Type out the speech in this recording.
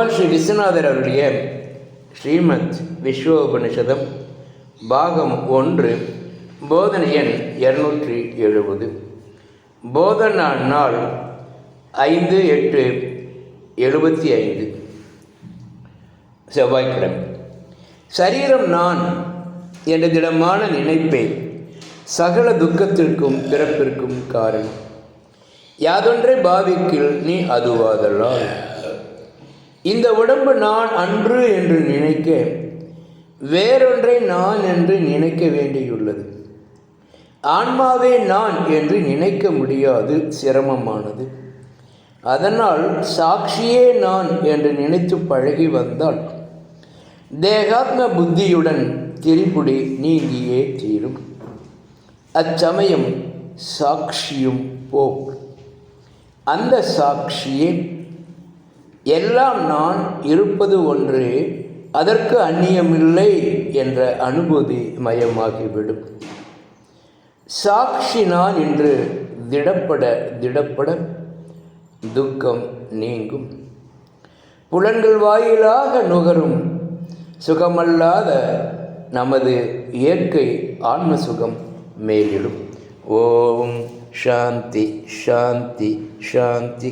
பகவான் ஸ்ரீ விஸ்வநாதர் அவருடைய ஸ்ரீமத் விஸ்வோபனிஷதம் பாகம் 1 போதனை எண் 270. போதனா நாள் 5/8/75 செவ்வாய்க்கிழமை. சரீரம் நான் என்ற திடமான நினைப்பே சகல துக்கத்திற்கும் பிறப்பிற்கும் காரணம். யாதொன்றை பாவிக்கில் நீ அதுவாதலால். இந்த உடம்பு நான் அன்று என்று நினைக்க வேறொன்றை நான் என்று நினைக்க வேண்டியுள்ளது. ஆன்மாவே நான் என்று நினைக்க முடியாது, சிரமமானது. அதனால் சாட்சியே நான் என்று நினைத்து பழகி வந்தால் தேகாத்ம புத்தியுடன் திரிபுடி நீங்கியே தீரும். அச்சமயம் சாட்சியும் போம். அந்த சாட்சியே எல்லாம் நான் இருப்பது ஒன்றே, அதற்கு அந்நியமில்லை என்ற அனுபூதி மயமாகிவிடும். சாட்சி நான் என்று திடப்பட துக்கம் நீங்கும். புலன்கள் வாயிலாக நுகரும் சுகமல்லாத நமது இயற்கை ஆன்ம சுகம் மேலிடும். ஓம் சாந்தி சாந்தி சாந்தி.